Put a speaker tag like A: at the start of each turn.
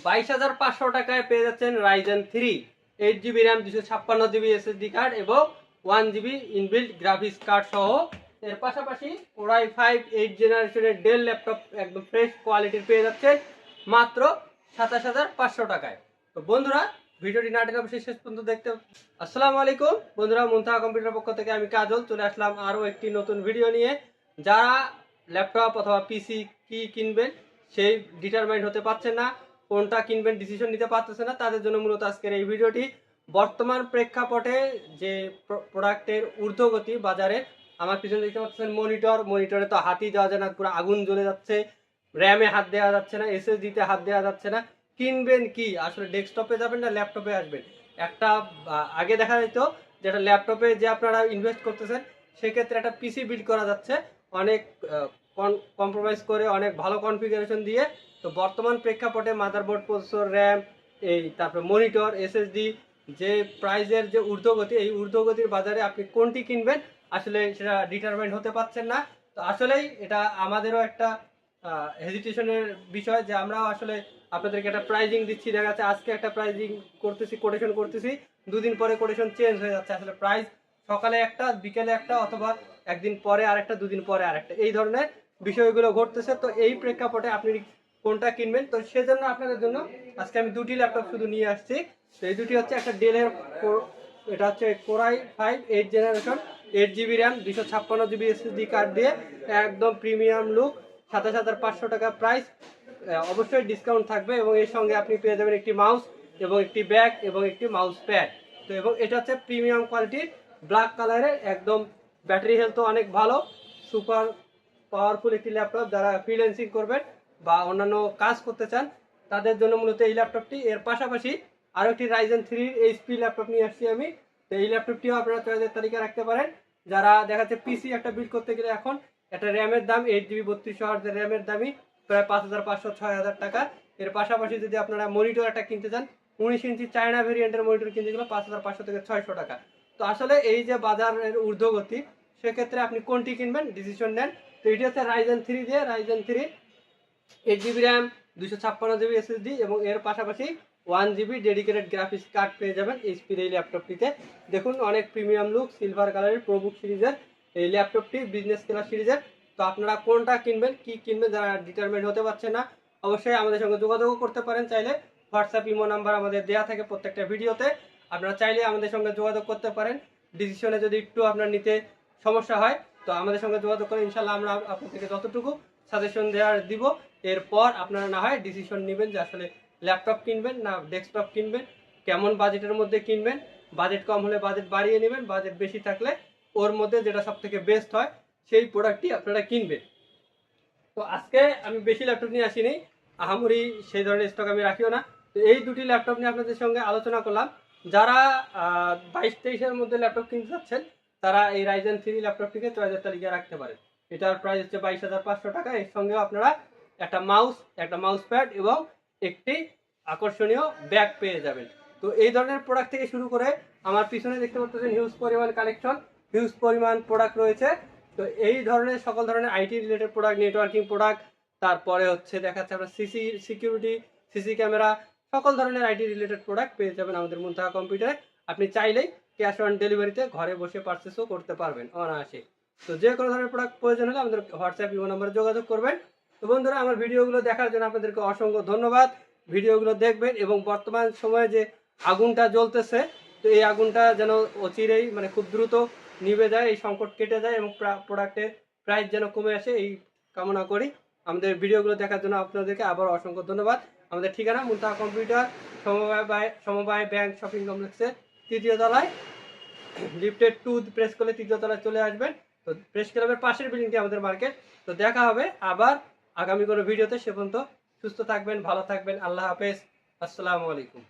A: 22,500 টাকায় পেয়ে যাচ্ছেন Ryzen 3 8GB RAM 256GB SSD card এবং 1GB ইনবিল্ট গ্রাফিক্স কার্ড সহ। এর পাশাপাশি কোরাই 5 8 জেনারেশনের ডেল ল্যাপটপ একদম ফ্রেশ কোয়ালিটির পেয়ে যাচ্ছেন মাত্র 27,500 টাকায়। তো বন্ধুরা, ভিডিওটি না টেনে অবশ্যই শেষ পর্যন্ত দেখতে। আসসালামু আলাইকুম বন্ধুরা, মুনতাহা কম্পিউটার পক্ষ থেকে আমি কাজল চলে আসলাম আরও একটি নতুন ভিডিও নিয়ে। যারা ল্যাপটপ অথবা পিসি কি কিনবেন সেই ডিটারমাইন্ড হতে পারছেন না, কোনটা কিনবেন ডিসিশন নিতে পারতেছে না, তাদের জন্য মূলত আজকের এই ভিডিওটি। বর্তমান প্রেক্ষাপটে যে প্রোডাক্টের ঊর্ধ্বগতি বাজারে, আমার পিছনে দেখতে পাচ্ছেন মনিটরে তো হাতই দেওয়া যায় না, পুরো আগুন জ্বলে যাচ্ছে। র্যামে হাত দেওয়া যাচ্ছে না, এসএসডিতে হাত দেওয়া যাচ্ছে না। কিনবেন কি আসলে, ডেস্কটপে যাবেন না ল্যাপটপে আসবেন? একটা আগে দেখা যেত যেটা ল্যাপটপে যে আপনারা ইনভেস্ট করতেছেন সেক্ষেত্রে একটা পিসি বিল্ড করা যাচ্ছে অনেক কম্প্রোমাইজ করে, অনেক ভালো কনফিগারেশন দিয়ে। তো বর্তমান প্রেক্ষাপটে মাদারবোর্ড, প্রসেসর, র্যাম, তারপরে মনিটর, এসএসডি, যে প্রাইজের যে ঊর্ধ্বগতি, এই ঊর্ধ্বগতির বাজারে আপনি কোনটি কিনবেন আসলে সেটা ডিটারমাইন হতে পারছেন না। তো আসলেই এটা আমাদেরও একটা হেজিটেশনের বিষয় যে আমরা আসলে আপনাদেরকে একটা প্রাইজিং দিচ্ছি, দেখা যাচ্ছে আজকে একটা প্রাইজিং করতেছি, কোটেশন করতেছি, দুদিন পরে কোটেশন চেঞ্জ হয়ে যাচ্ছে। আসলে প্রাইস সকালে একটা, বিকেলে একটা, অথবা একদিন পরে আরেকটা, দুদিন পরে আরেকটা, এই ধরনের বিষয়গুলো ঘটতেছে। তো এই প্রেক্ষাপটে আপনি কোনটা কিনবেন, তো সেজন্য আপনাদের জন্য আজকে আমি দুটি ল্যাপটপ শুধু নিয়ে আসছি। তো এই দুটি হচ্ছে একটা ডেলের, এটা হচ্ছে core i 5 8 generation 8GB RAM 256GB SSD card দিয়ে একদম প্রিমিয়াম লুক, 27,500 টাকা প্রাইস। অবশ্যই ডিসকাউন্ট থাকবে এবং এর সঙ্গে আপনি পেয়ে যাবেন একটি মাউস এবং একটি ব্যাগ এবং একটি মাউস প্যাড। তো এবং এটা হচ্ছে প্রিমিয়াম কোয়ালিটির ব্ল্যাক কালারের, একদম ব্যাটারি হেলথও অনেক ভালো, সুপার পাওয়ারফুল একটি ল্যাপটপ। যারা ফ্রিল্যান্সিং করবেন বা অন্যান্য কাজ করতে চান তাদের জন্য মূলত এই ল্যাপটপটি। এর পাশাপাশি আরও একটি রাইজেন 3 এইচপি ল্যাপটপ নিয়ে আসছি আমি। তো এই ল্যাপটপটিও আপনারা চয়েসের তালিকা রাখতে পারেন। যারা দেখা যাচ্ছে পিসি একটা বিল্ড করতে গেলে এখন একটা র্যামের দাম 8GB 3200 র্যামের দামই প্রায় 5,500-6,000 টাকা। এর পাশাপাশি যদি আপনারা মনিটর একটা কিনতে চান, 19 ইঞ্চি চায়না ভেরিয়েন্টের মনিটর কিনতে গেলে 5,500 থেকে 600 টাকা। তো আসলে এই যে বাজারের ঊর্ধ্বগতি, সেক্ষেত্রে আপনি কোনটি কিনবেন ডিসিশন নেন। তো এটি হচ্ছে রাইজেন 3 দিয়ে, Ryzen 3 8GB RAM 256GB SSD এবং এর পাশাপাশি 1GB ডেডিকেটেড গ্রাফিক্স কার্ড পেয়ে যাবেন এইচপির এই ল্যাপটপটিতে। দেখুন অনেক প্রিমিয়াম লুক, সিলভার কালারের প্রোবুক সিরিজের এই ল্যাপটপটি, বিজনেস ক্লাস সিরিজের। তো আপনারা কোনটা কিনবেন, কি কিনবেন, যারা ডিটারমাইন হতে পারছে না, অবশ্যই আমাদের সঙ্গে যোগাযোগ করতে পারেন। চাইলে হোয়াটসঅ্যাপ, ইমো নাম্বার আমাদের দেওয়া থাকে প্রত্যেকটা ভিডিওতে, আপনারা চাইলে আমাদের সঙ্গে যোগাযোগ করতে পারেন। ডিসিশনে যদি একটু আপনার নিতে সমস্যা হয় তো আমাদের সঙ্গে যোগাযোগ করে ইনশাল্লাহ আমরা আপনাদেরকে যতটুকু সাজেশন দেওয়ার দিব। এরপর আপনারা না হয় ডিসিশন নেবেন যে আসলে ল্যাপটপ কিনবেন না ডেস্কটপ কিনবেন, কেমন বাজেটের মধ্যে কিনবেন। বাজেট কম হলে বাজেট বাড়িয়ে নেবেন, বাজেট বেশি থাকলে ওর মধ্যে যেটা সব থেকে বেস্ট হয় সেই প্রোডাক্টটি আপনারা কিনবেন। তো আজকে আমি বেশি ল্যাপটপ নিয়ে আসিনি, আহামরি সেই ধরনের স্টক আমি রাখিও না। তো এই দুটি ল্যাপটপ নিয়ে আপনাদের সঙ্গে আলোচনা করলাম। যারা 22-23-এর মধ্যে ল্যাপটপ কিনতে চাচ্ছেন তারা এই রাইজেন 3 ল্যাপটপটিকে চয়েসের তালিকায় রাখতে পারেন। এটার প্রাইস হচ্ছে 22,500 টাকা। এর সঙ্গেও আপনারা একটা মাউস, একটা মাউস প্যাড এবং একটি আকর্ষণীয় ব্যাগ পেয়ে যাবেন। তো এই ধরনের প্রোডাক্ট থেকে শুরু করে আমার পিছনে দেখতে পাচ্ছেন হিউজ পরিমাণ কালেকশন, হিউজ পরিমাণ প্রোডাক্ট রয়েছে। তো এই ধরনের সকল ধরনের IT related product, networking product, তারপরে হচ্ছে দেখাচ্ছে আপনার সিকিউরিটি, সিসি ক্যামেরা, সকল ধরনের আইটি রিলেটেড প্রোডাক্ট পেয়ে যাবেন আমাদের মুনতাহা কম্পিউটারে। আপনি চাইলেই ক্যাশ অন ডেলিভারিতে ঘরে বসে পারচেসও করতে পারবেন অনায়াসে। তো যে কোনো ধরনের প্রোডাক্ট প্রয়োজন হলে আমাদের হোয়াটসঅ্যাপ, ইমো নাম্বারে যোগাযোগ করবেন। তো বন্ধুরা, আমার ভিডিওগুলো দেখার জন্য আপনাদেরকে অসংখ্য ধন্যবাদ। ভিডিওগুলো দেখবেন এবং বর্তমান সময়ে যে আগুনটা জ্বলতেছে, তো এই আগুনটা যেন অচিরেই মানে খুব দ্রুত নিভে যায়, এই সংকট কেটে যায় এবং প্রোডাক্টের প্রাইস যেন কমে আসে, এই কামনা করি। আমাদের ভিডিওগুলো দেখার জন্য আপনাদেরকে আবার অসংখ্য ধন্যবাদ। আমাদের ঠিকানা মুনতাহা কম্পিউটার, সমবায় ব্যাংক শপিং কমপ্লেক্সের 3য় তলায়, লিফটেড 2 প্রেস করলে 3য় তলায় চলে আসবেন। তো প্রেস ক্লাবের পাশের বিল্ডিংটি আমাদের মার্কেট। তো দেখা হবে আবার আগামী কোনো ভিডিওতে। সে পর্যন্ত সুস্থ থাকবেন, ভালো থাকবেন। আল্লাহ হাফেজ, আসসালামু আলাইকুম।